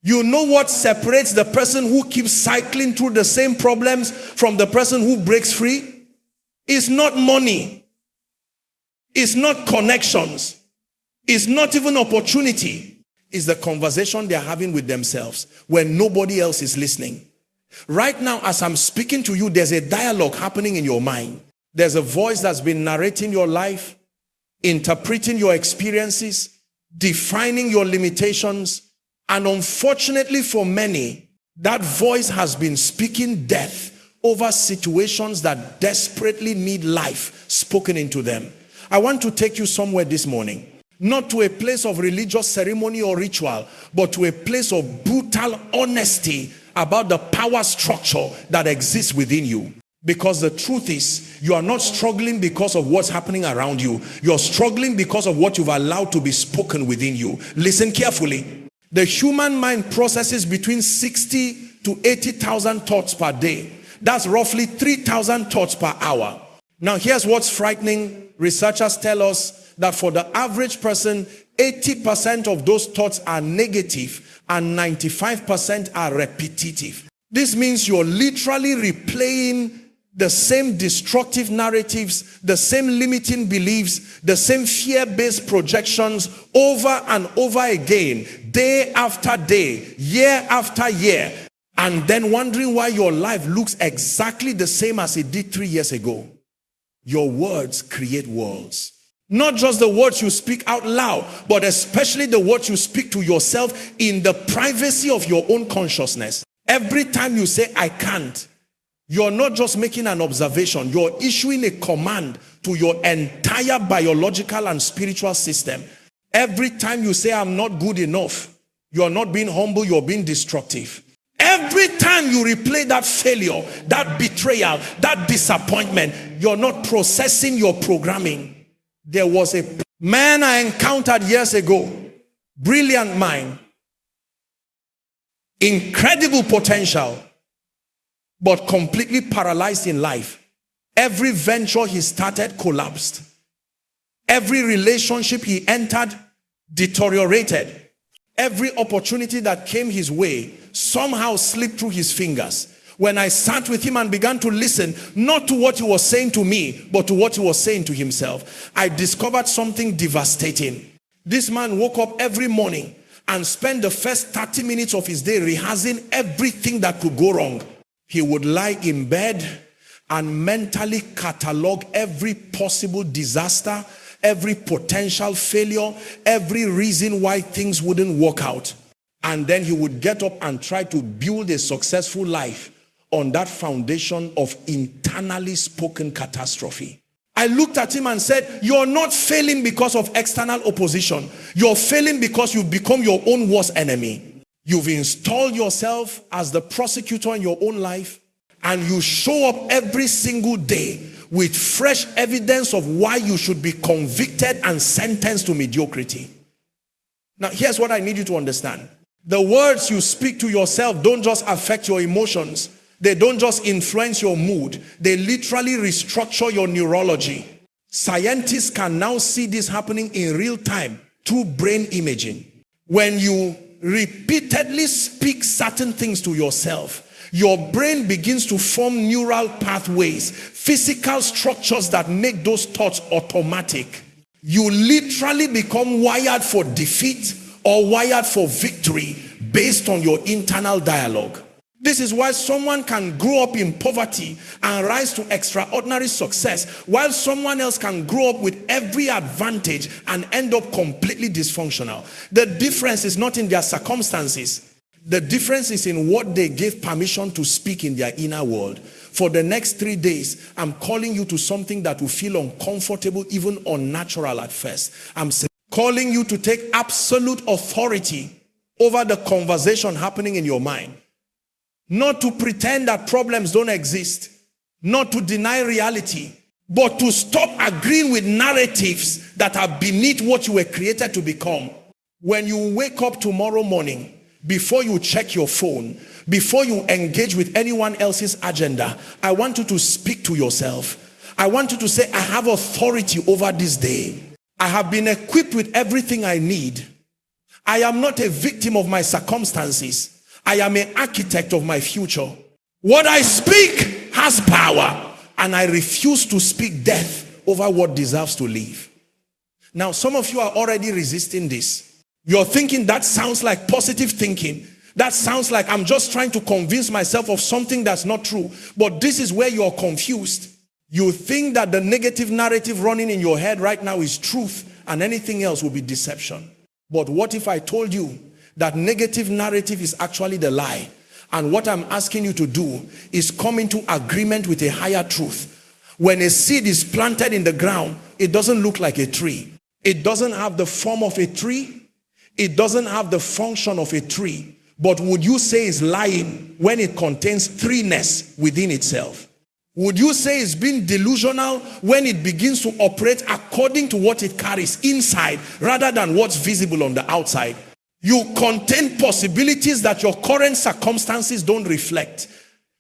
You know what separates the person who keeps cycling through the same problems from the person who breaks free? It's not money. It's not connections. It's not even opportunity. It's the conversation they're having with themselves when nobody else is listening. Right now, as I'm speaking to you, there's a dialogue happening in your mind. There's a voice that's been narrating your life, interpreting your experiences, defining your limitations. And unfortunately for many, that voice has been speaking death over situations that desperately need life spoken into them. I want to take you somewhere this morning, not to a place of religious ceremony or ritual, but to a place of brutal honesty about the power structure that exists within you. Because the truth is, you are not struggling because of what's happening around you. You're struggling because of what you've allowed to be spoken within you. Listen carefully. The human mind processes between 60 to 80,000 thoughts per day. That's roughly 3,000 thoughts per hour. Now here's what's frightening. Researchers tell us that for the average person, 80% of those thoughts are negative and 95% are repetitive. This means you're literally replaying the same destructive narratives, the same limiting beliefs, the same fear-based projections over and over again, day after day, year after year, and then wondering why your life looks exactly the same as it did 3 years ago. Your words create worlds. Not just the words you speak out loud, but especially the words you speak to yourself in the privacy of your own consciousness. Every time you say, I can't, you're not just making an observation, you're issuing a command to your entire biological and spiritual system. Every time you say, I'm not good enough, you're not being humble, you're being destructive. Every time you replay that failure, that betrayal, that disappointment, you're not processing your programming. There was a man I encountered years ago, brilliant mind, incredible potential, but completely paralyzed in life. Every venture he started collapsed. Every relationship he entered deteriorated. Every opportunity that came his way somehow slipped through his fingers. When I sat with him and began to listen, not to what he was saying to me, but to what he was saying to himself, I discovered something devastating. This man woke up every morning and spent the first 30 minutes of his day rehearsing everything that could go wrong. He would lie in bed and mentally catalog every possible disaster, every potential failure, every reason why things wouldn't work out. And then he would get up and try to build a successful life on that foundation of internally spoken catastrophe. I looked at him and said, you're not failing because of external opposition. You're failing because you've become your own worst enemy. You've installed yourself as the prosecutor in your own life, and you show up every single day with fresh evidence of why you should be convicted and sentenced to mediocrity. Now, here's what I need you to understand. The words you speak to yourself don't just affect your emotions. They don't just influence your mood. They literally restructure your neurology. Scientists can now see this happening in real time through brain imaging. When you repeatedly speak certain things to yourself, your brain begins to form neural pathways, physical structures that make those thoughts automatic. You literally become wired for defeat or wired for victory based on your internal dialogue. This is why someone can grow up in poverty and rise to extraordinary success, while someone else can grow up with every advantage and end up completely dysfunctional. The difference is not in their circumstances. The difference is in what they gave permission to speak in their inner world. For the next 3 days, I'm calling you to something that will feel uncomfortable, even unnatural at first. I'm calling you to take absolute authority over the conversation happening in your mind. Not to pretend that problems don't exist, not to deny reality, but to stop agreeing with narratives that are beneath what you were created to become. When you wake up tomorrow morning, before you check your phone, before you engage with anyone else's agenda, I want you to speak to yourself. I want you to say, I have authority over this day. I have been equipped with everything I need. I am not a victim of my circumstances. I am an architect of my future. What I speak has power, and I refuse to speak death over what deserves to live. Now, some of you are already resisting this. You're thinking that sounds like positive thinking. That sounds like I'm just trying to convince myself of something that's not true. But this is where you're confused. You think that the negative narrative running in your head right now is truth, and anything else will be deception. But what if I told you that negative narrative is actually the lie? And what I'm asking you to do is come into agreement with a higher truth. When a seed is planted in the ground, it doesn't look like a tree. It doesn't have the form of a tree. It doesn't have the function of a tree. But would you say it's lying when it contains threeness within itself? Would you say it's being delusional when it begins to operate according to what it carries inside rather than what's visible on the outside? You contain possibilities that your current circumstances don't reflect.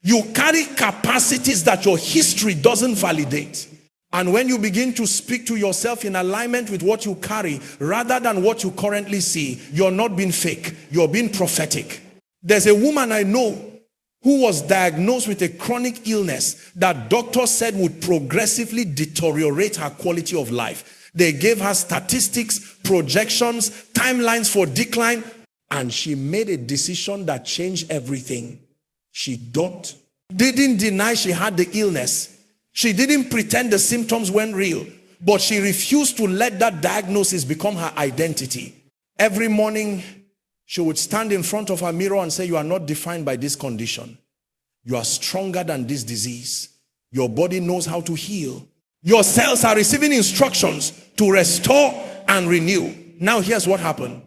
You carry capacities that your history doesn't validate. And when you begin to speak to yourself in alignment with what you carry rather than what you currently see, you're not being fake, you're being prophetic. There's a woman I know who was diagnosed with a chronic illness that doctors said would progressively deteriorate her quality of life. They gave her statistics, projections, timelines for decline, and she made a decision that changed everything. She didn't deny she had the illness. She didn't pretend the symptoms weren't real, but she refused to let that diagnosis become her identity. Every morning, she would stand in front of her mirror and say, you are not defined by this condition. You are stronger than this disease. Your body knows how to heal. Your cells are receiving instructions to restore and renew. Now here's what happened.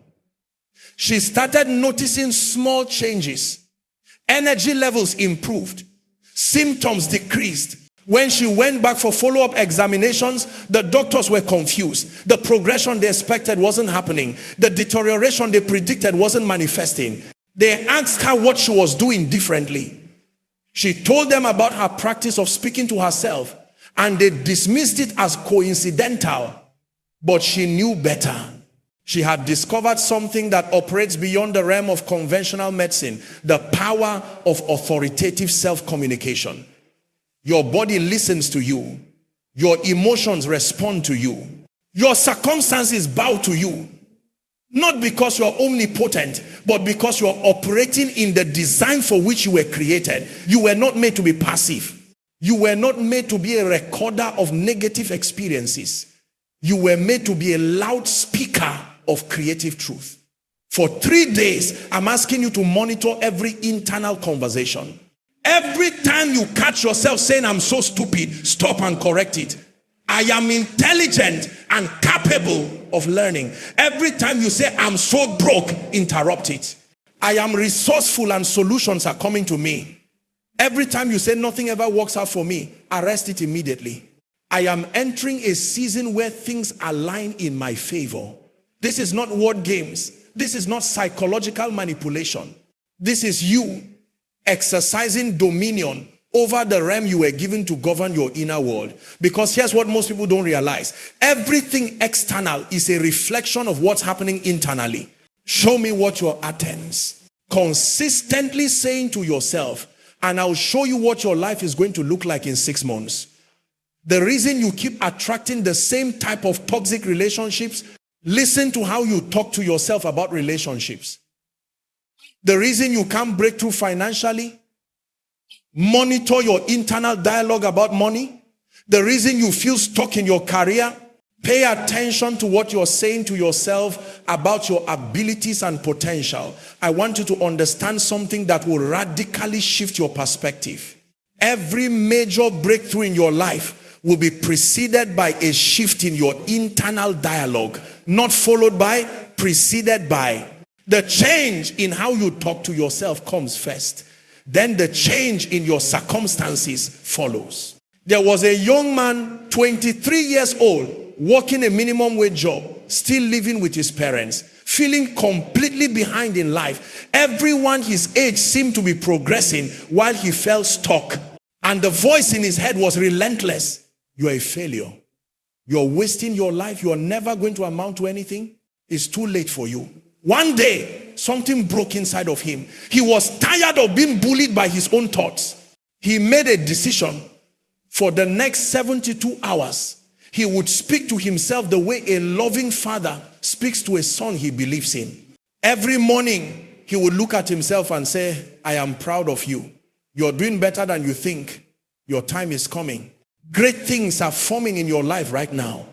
She started noticing small changes. Energy levels improved. Symptoms decreased. When she went back for follow-up examinations, the doctors were confused. The progression they expected wasn't happening. The deterioration they predicted wasn't manifesting. They asked her what she was doing differently. She told them about her practice of speaking to herself, and they dismissed it as coincidental. But she knew better. She had discovered something that operates beyond the realm of conventional medicine, the power of authoritative self-communication. Your body listens to you. Your emotions respond to you. Your circumstances bow to you. Not because you're omnipotent, but because you're operating in the design for which you were created. You were not made to be passive. You were not made to be a recorder of negative experiences. You were made to be a loudspeaker of creative truth. For 3 days, I'm asking you to monitor every internal conversation. Every time you catch yourself saying, I'm so stupid, stop and correct it. I am intelligent and capable of learning. Every time you say, I'm so broke, interrupt it. I am resourceful and solutions are coming to me. Every time you say, nothing ever works out for me, arrest it immediately. I am entering a season where things align in my favor. This is not word games. This is not psychological manipulation. This is you exercising dominion over the realm you were given to govern your inner world. Because here's what most people don't realize. Everything external is a reflection of what's happening internally. Show me what your attends. Consistently saying to yourself, and I'll show you what your life is going to look like in 6 months. The reason you keep attracting the same type of toxic relationships, listen to how you talk to yourself about relationships. The reason you can't break through financially, monitor your internal dialogue about money. The reason you feel stuck in your career, pay attention to what you're saying to yourself about your abilities and potential. I want you to understand something that will radically shift your perspective. Every major breakthrough in your life will be preceded by a shift in your internal dialogue, not followed by, preceded by. The change in how you talk to yourself comes first. Then the change in your circumstances follows. There was a young man, 23 years old, working a minimum wage job, still living with his parents, feeling completely behind in life. Everyone his age seemed to be progressing while he felt stuck. And the voice in his head was relentless. You're a failure. You're wasting your life. You're never going to amount to anything. It's too late for you. One day, something broke inside of him. He was tired of being bullied by his own thoughts. He made a decision. For the next 72 hours, he would speak to himself the way a loving father speaks to a son he believes in. Every morning, he would look at himself and say, I am proud of you. You're doing better than you think. Your time is coming. Great things are forming in your life right now.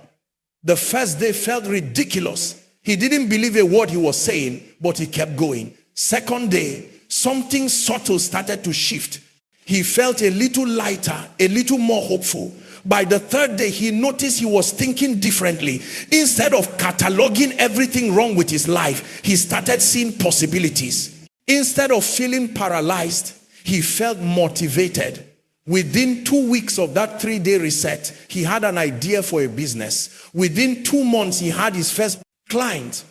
The first day felt ridiculous. He didn't believe a word he was saying, but he kept going. Second day, something subtle started to shift. He felt a little lighter, a little more hopeful. By the third day, he noticed he was thinking differently. Instead of cataloging everything wrong with his life, he started seeing possibilities. Instead of feeling paralyzed, he felt motivated. Within 2 weeks of that 3-day reset, he had an idea for a business. Within 2 months, he had his first client.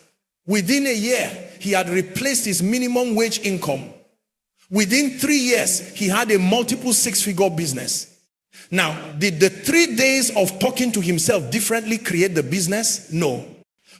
Within a year, he had replaced his minimum wage income. Within 3 years, he had a multiple 6-figure business. Now, did the 3 days of talking to himself differently create the business? No.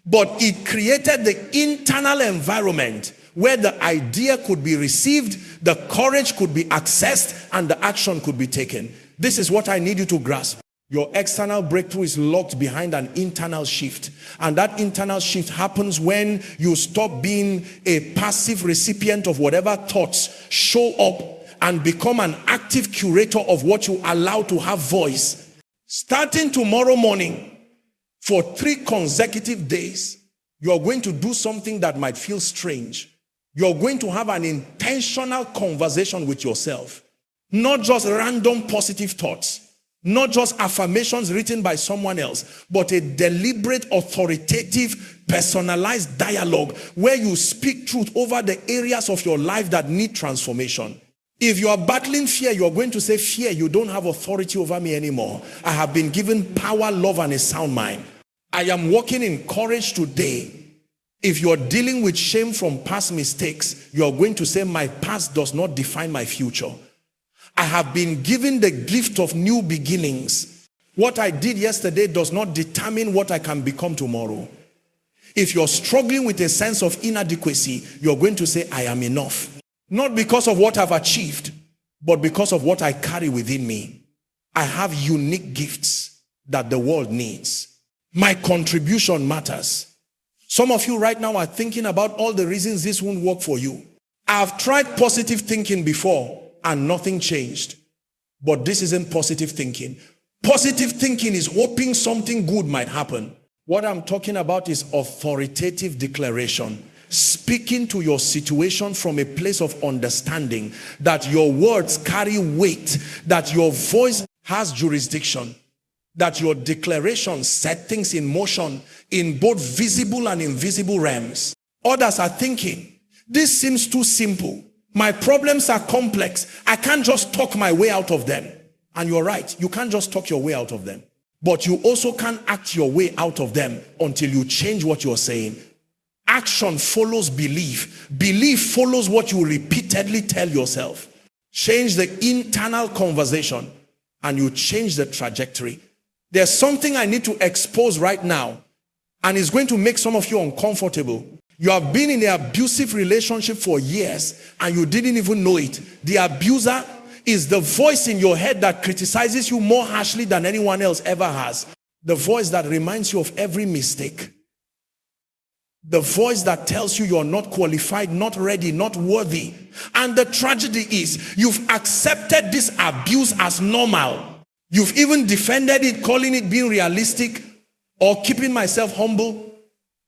But it created the internal environment where the idea could be received, the courage could be accessed, and the action could be taken. This is what I need you to grasp. Your external breakthrough is locked behind an internal shift. And that internal shift happens when you stop being a passive recipient of whatever thoughts show up and become an active curator of what you allow to have voice. Starting tomorrow morning, for 3 consecutive days, you're going to do something that might feel strange. You're going to have an intentional conversation with yourself. Not just random positive thoughts. Not just affirmations written by someone else, but a deliberate, authoritative, personalized dialogue where you speak truth over the areas of your life that need transformation. If you are battling fear, you are going to say, fear, you don't have authority over me anymore. I have been given power, love, and a sound mind. I am walking in courage today. If you are dealing with shame from past mistakes, you are going to say, my past does not define my future. I have been given the gift of new beginnings. What I did yesterday does not determine what I can become tomorrow. If you're struggling with a sense of inadequacy, you're going to say, I am enough. Not because of what I've achieved, but because of what I carry within me. I have unique gifts that the world needs. My contribution matters. Some of you right now are thinking about all the reasons this won't work for you. I've tried positive thinking before and nothing changed. But this isn't positive thinking. Positive thinking is hoping something good might happen. What I'm talking about is authoritative declaration. Speaking to your situation from a place of understanding that your words carry weight, that your voice has jurisdiction, that your declarations set things in motion in both visible and invisible realms. Others are thinking, this seems too simple. My problems are complex. I can't just talk my way out of them. And you're right. You can't just talk your way out of them. But you also can't act your way out of them until you change what you're saying. Action follows belief. Belief follows what you repeatedly tell yourself. Change the internal conversation and you change the trajectory. There's something I need to expose right now, and it's going to make some of you uncomfortable. You have been in an abusive relationship for years and you didn't even know it. The abuser is the voice in your head that criticizes you more harshly than anyone else ever has. The voice that reminds you of every mistake. The voice that tells you you're not qualified, not ready, not worthy. And the tragedy is you've accepted this abuse as normal. You've even defended it, calling it being realistic or keeping myself humble.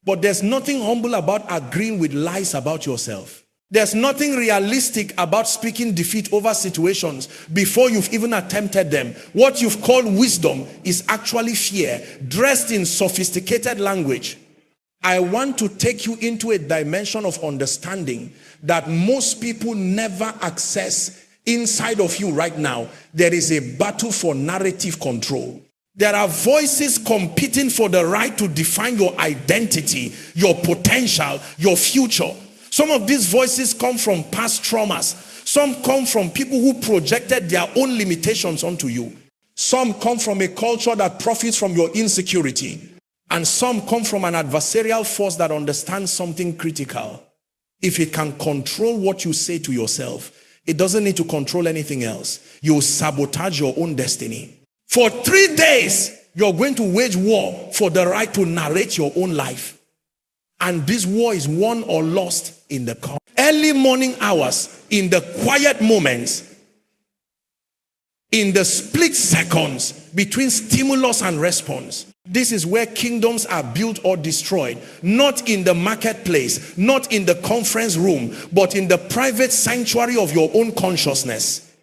But there's nothing humble about agreeing with lies about yourself. There's nothing realistic about speaking defeat over situations before you've even attempted them. What you've called wisdom is actually fear, dressed in sophisticated language. I want to take you into a dimension of understanding that most people never access inside of you right now. There is a battle for narrative control. There are voices competing for the right to define your identity, your potential, your future. Some of these voices come from past traumas. Some come from people who projected their own limitations onto you. Some come from a culture that profits from your insecurity. And some come from an adversarial force that understands something critical. If it can control what you say to yourself, it doesn't need to control anything else. You sabotage your own destiny. For 3 days, you're going to wage war for the right to narrate your own life. And this war is won or lost in the car. Early morning hours, in the quiet moments, in the split seconds between stimulus and response. This is where kingdoms are built or destroyed. Not in the marketplace, not in the conference room, but in the private sanctuary of your own consciousness.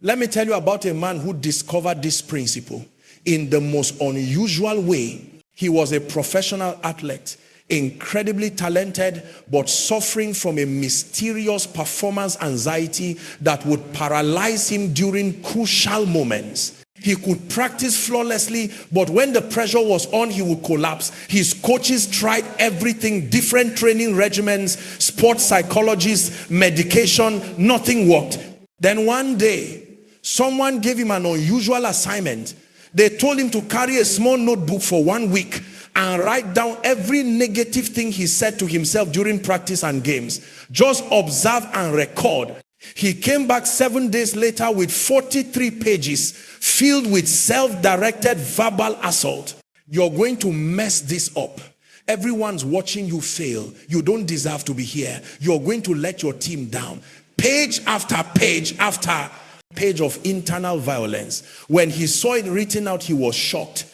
Let me tell you about a man who discovered this principle in the most unusual way. He was a professional athlete, incredibly talented, but suffering from a mysterious performance anxiety that would paralyze him during crucial moments. He could practice flawlessly, but when the pressure was on, he would collapse. His coaches tried everything, different training regimens, sports psychologists, medication, nothing worked. Then one day, someone gave him an unusual assignment. They told him to carry a small notebook for 1 week and write down every negative thing he said to himself during practice and games. Just observe and record. He came back 7 days later with 43 pages filled with self-directed verbal assault. You're going to mess this up. Everyone's watching you fail. You don't deserve to be here. You're going to let your team down. Page after page after page of internal violence. When he saw it written out, he was shocked.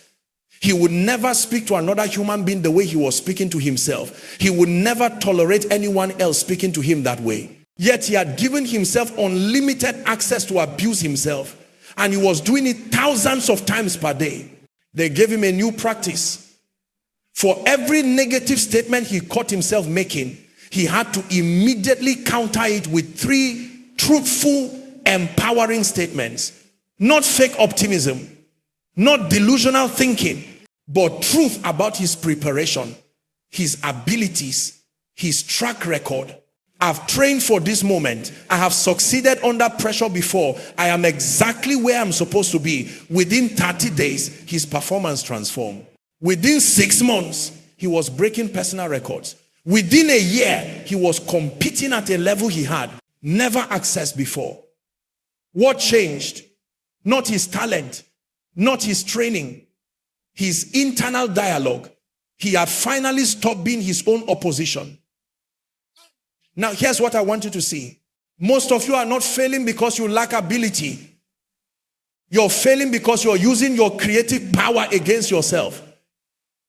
He would never speak to another human being the way he was speaking to himself. He would never tolerate anyone else speaking to him that way. Yet he had given himself unlimited access to abuse himself. And he was doing it thousands of times per day. They gave him a new practice. For every negative statement he caught himself making, he had to immediately counter it with 3 truthful, empowering statements. Not fake optimism, not delusional thinking, but truth about his preparation, his abilities, his track record. I've trained for this moment. I have succeeded under pressure before. I am exactly where I'm supposed to be. Within 30 days, his performance transformed. Within 6 months, he was breaking personal records. Within a year, he was competing at a level he had never accessed before. What changed? Not his talent, not his training, his internal dialogue. He had finally stopped being his own opposition. Now, here's what I want you to see. Most of you are not failing because you lack ability. You're failing because you're using your creative power against yourself.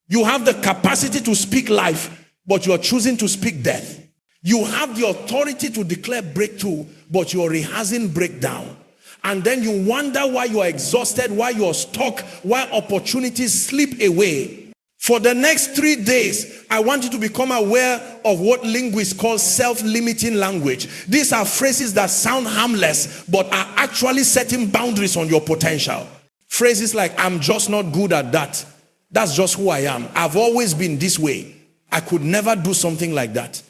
You have the capacity to speak life, but you're choosing to speak death. You have the authority to declare breakthrough, but you're rehearsing breakdown. And then you wonder why you're exhausted, why you're stuck, why opportunities slip away. For the next 3 days, I want you to become aware of what linguists call self-limiting language. These are phrases that sound harmless, but are actually setting boundaries on your potential. Phrases like, I'm just not good at that. That's just who I am. I've always been this way. I could never do something like that.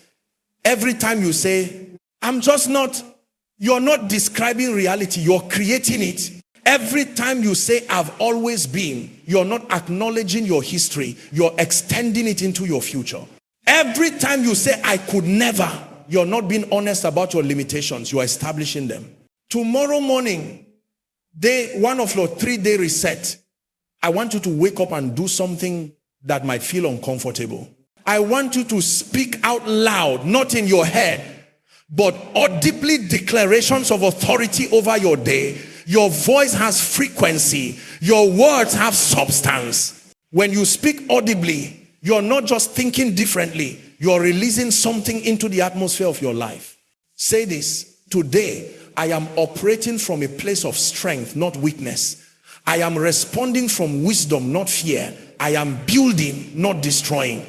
Every time you say, I'm just not, you're not describing reality, you're creating it. Every time you say, I've always been, you're not acknowledging your history. You're extending it into your future. Every time you say, I could never, you're not being honest about your limitations. You're establishing them. Tomorrow morning, day 1 of your 3-day reset, I want you to wake up and do something that might feel uncomfortable. I want you to speak out loud, not in your head, but audibly declarations of authority over your day. Your voice has frequency. Your words have substance. When you speak audibly, you're not just thinking differently. You're releasing something into the atmosphere of your life. Say this: today, I am operating from a place of strength, not weakness. I am responding from wisdom, not fear. I am building, not destroying.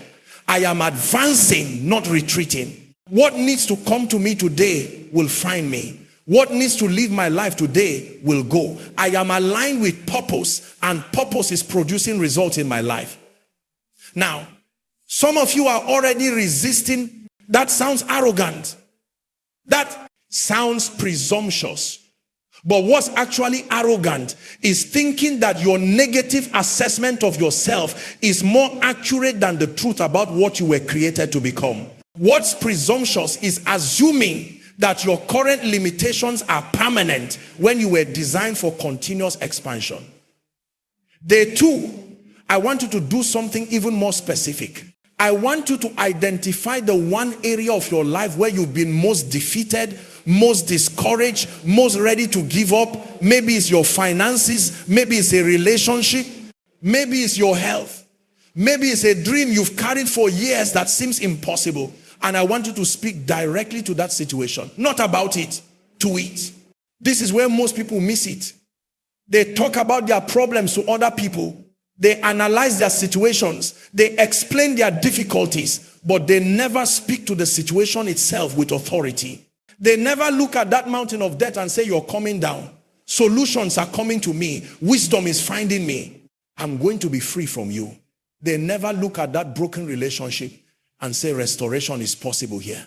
I am advancing, not retreating. What needs to come to me today will find me. What needs to live my life today will go. I am aligned with purpose, and purpose is producing results in my life. Now, some of you are already resisting. That sounds arrogant. That sounds presumptuous. But what's actually arrogant is thinking that your negative assessment of yourself is more accurate than the truth about what you were created to become. What's presumptuous is assuming that your current limitations are permanent when you were designed for continuous expansion. Day 2, I want you to do something even more specific. I want you to identify the one area of your life where you've been most defeated, most discouraged, most ready to give up. Maybe it's your finances, maybe it's a relationship, maybe it's your health, maybe it's a dream you've carried for years that seems impossible. And I want you to speak directly to that situation, not about it, to it. This is where most people miss it. They talk about their problems to other people. They analyze their situations. They explain their difficulties, but they never speak to the situation itself with authority. They never look at that mountain of death and say, you're coming down. Solutions are coming to me. Wisdom is finding me. I'm going to be free from you. They never look at that broken relationship and say, restoration is possible here.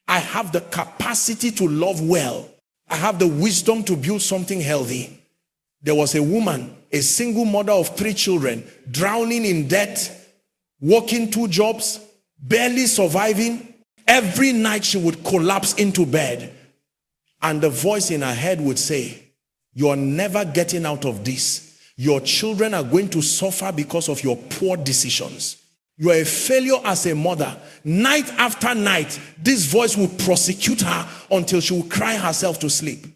I have the capacity to love well. I have the wisdom to build something healthy. There was a woman, a single mother of 3 children, drowning in debt, working 2 jobs, barely surviving. Every night she would collapse into bed. And the voice in her head would say, you're never getting out of this. Your children are going to suffer because of your poor decisions. You are a failure as a mother. Night after night, this voice would prosecute her until she would cry herself to sleep.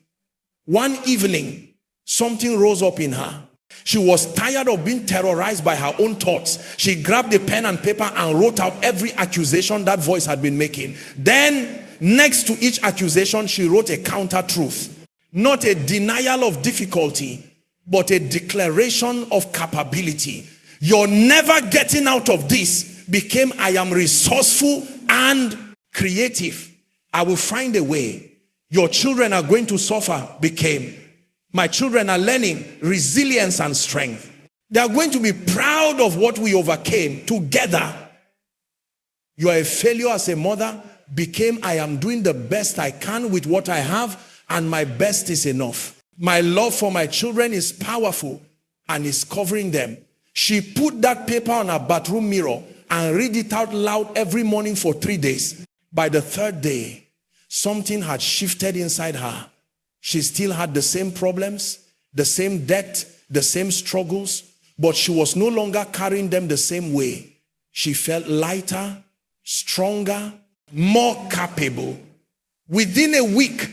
One evening, something rose up in her. She was tired of being terrorized by her own thoughts. She grabbed a pen and paper and wrote out every accusation that voice had been making. Then, next to each accusation, she wrote a counter truth. Not a denial of difficulty, but a declaration of capability. You're never getting out of this became, I am resourceful and creative. I will find a way. Your children are going to suffer became, my children are learning resilience and strength. They are going to be proud of what we overcame together. You are a failure as a mother became, I am doing the best I can with what I have, and my best is enough. My love for my children is powerful and is covering them. She put that paper on her bathroom mirror and read it out loud every morning for 3 days. By the 3rd day, something had shifted inside her. She still had the same problems, the same debt, the same struggles, but she was no longer carrying them the same way. She felt lighter, stronger, more capable. Within a week,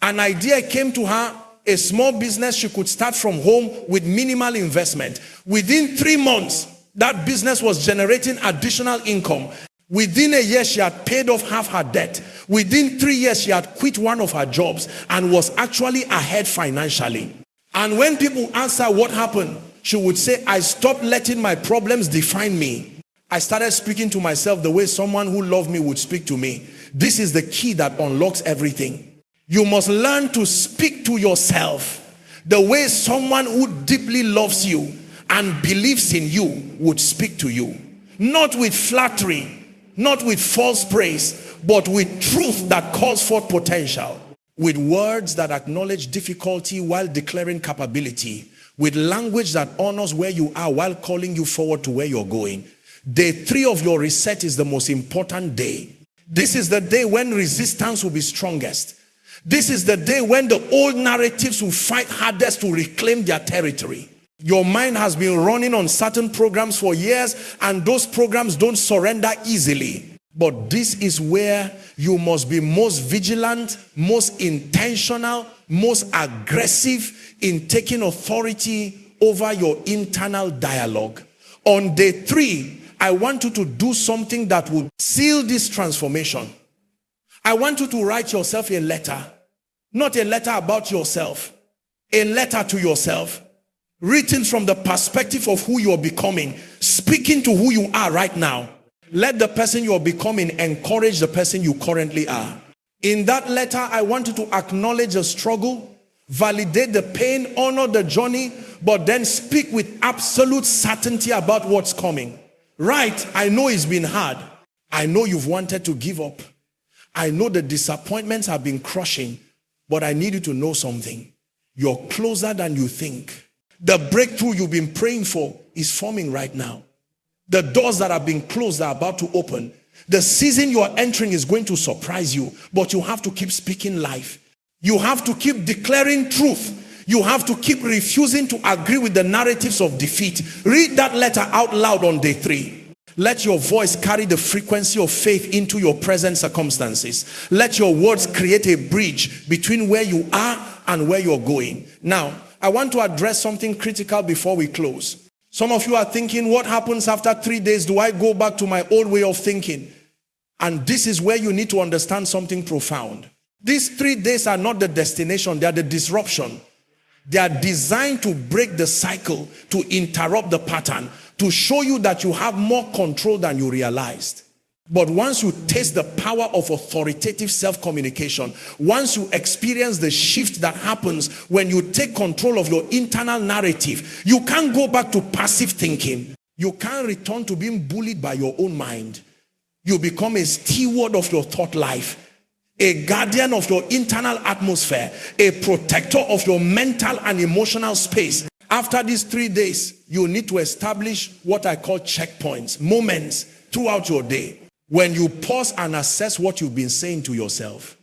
an idea came to her, a small business she could start from home with minimal investment. Within 3 months, that business was generating additional income. Within a year, she had paid off half her debt. Within 3 years, she had quit one of her jobs and was actually ahead financially. And when people ask her what happened, she would say, I stopped letting my problems define me. I started speaking to myself the way someone who loved me would speak to me. This is the key that unlocks everything. You must learn to speak to yourself the way someone who deeply loves you and believes in you would speak to you. Not with flattery, not with false praise, but with truth that calls forth potential. With words that acknowledge difficulty while declaring capability. With language that honors where you are while calling you forward to where you're going. Day 3 of your reset is the most important day. This is the day when resistance will be strongest. This is the day when the old narratives will fight hardest to reclaim their territory. Your mind has been running on certain programs for years, and those programs don't surrender easily. But this is where you must be most vigilant, most intentional, most aggressive in taking authority over your internal dialogue. On day 3, I want you to do something that will seal this transformation. I want you to write yourself a letter. Not a letter about yourself. A letter to yourself. Written from the perspective of who you are becoming. Speaking to who you are right now. Let the person you are becoming encourage the person you currently are. In that letter, I want you to acknowledge the struggle, validate the pain, honor the journey, but then speak with absolute certainty about what's coming. Right, I know it's been hard. I know you've wanted to give up. I know the disappointments have been crushing. But I need you to know something. You're closer than you think. The breakthrough you've been praying for is forming right now. The doors that have been closed are about to open. The season you are entering is going to surprise you, but you have to keep speaking life. You have to keep declaring truth. You have to keep refusing to agree with the narratives of defeat. Read that letter out loud on day 3. Let your voice carry the frequency of faith into your present circumstances. Let your words create a bridge between where you are and where you're going. Now, I want to address something critical before we close. Some of you are thinking, what happens after 3 days? Do I go back to my old way of thinking? And this is where you need to understand something profound. These 3 days are not the destination, they are the disruption. They are designed to break the cycle, to interrupt the pattern, to show you that you have more control than you realized. But once you taste the power of authoritative self-communication, once you experience the shift that happens when you take control of your internal narrative, you can't go back to passive thinking. You can't return to being bullied by your own mind. You become a steward of your thought life, a guardian of your internal atmosphere, a protector of your mental and emotional space. After these 3 days, you need to establish what I call checkpoints, moments throughout your day, when you pause and assess what you've been saying to yourself.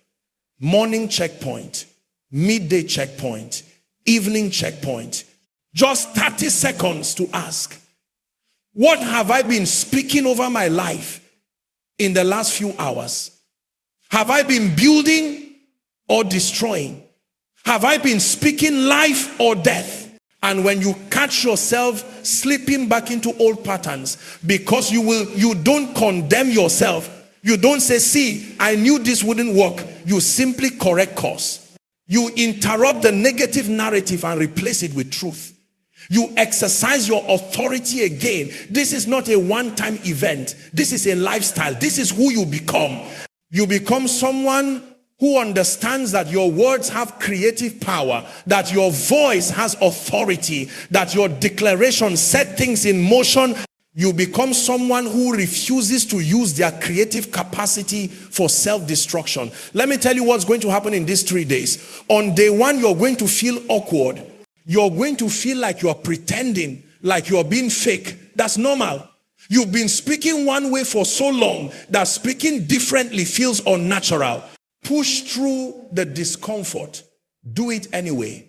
Morning checkpoint, midday checkpoint, evening checkpoint. Just 30 seconds to ask, what have I been speaking over my life in the last few hours? Have I been building or destroying? Have I been speaking life or death? And when you catch yourself slipping back into old patterns, because you don't condemn yourself. You don't say, see, I knew this wouldn't work. You simply correct course. You interrupt the negative narrative and replace it with truth. You exercise your authority again. This is not a one-time event. This is a lifestyle. This is who you become. You become someone who understands that your words have creative power, that your voice has authority, that your declaration set things in motion. You become someone who refuses to use their creative capacity for self-destruction. Let me tell you what's going to happen in these 3 days. On day 1, you're going to feel awkward. You're going to feel like you're pretending, like you're being fake. That's normal. You've been speaking one way for so long that speaking differently feels unnatural. Push through the discomfort. Do it anyway.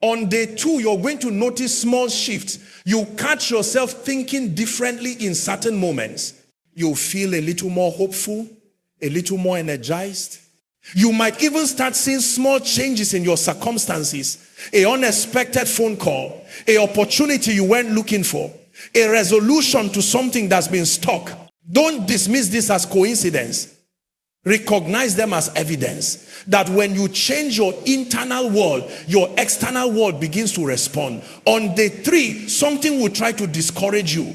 On day 2, you're going to notice small shifts. You catch yourself thinking differently in certain moments. You feel a little more hopeful, a little more energized. You might even start seeing small changes in your circumstances. An unexpected phone call, an opportunity you weren't looking for, a resolution to something that's been stuck. Don't dismiss this as coincidence. Recognize them as evidence that when you change your internal world, your external world begins to respond. On day 3, something will try to discourage you.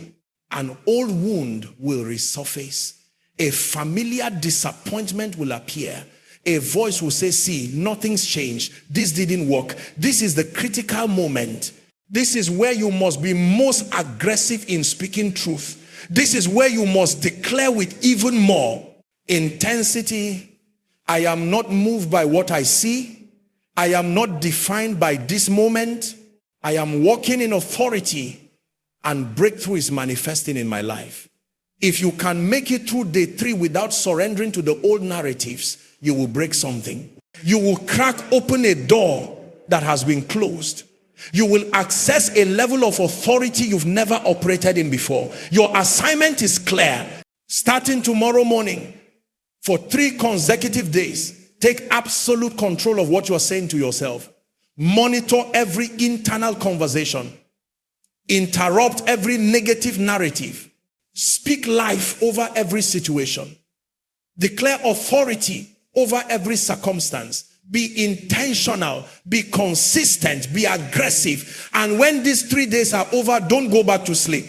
An old wound will resurface. A familiar disappointment will appear. A voice will say, see, nothing's changed. This didn't work. This is the critical moment. This is where you must be most aggressive in speaking truth. This is where you must declare with even more intensity. I am not moved by what I see. I am not defined by this moment. I am walking in authority, and breakthrough is manifesting in my life. If you can make it through day 3 without surrendering to the old narratives, you will break something. You will crack open a door that has been closed. You will access a level of authority you've never operated in before. Your assignment is clear. Starting tomorrow morning, for 3 consecutive days, take absolute control of what you are saying to yourself. Monitor every internal conversation. Interrupt every negative narrative. Speak life over every situation. Declare authority over every circumstance. Be intentional, be consistent, be aggressive. And when these 3 days are over, don't go back to sleep.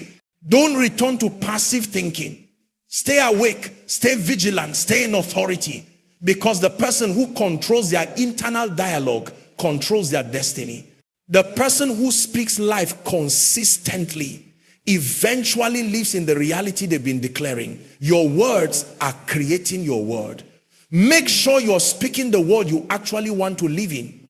Don't return to passive thinking. Stay awake, stay vigilant, stay in authority. Because the person who controls their internal dialogue controls their destiny. The person who speaks life consistently eventually lives in the reality they've been declaring. Your words are creating your word. Make sure you're speaking the world you actually want to live in.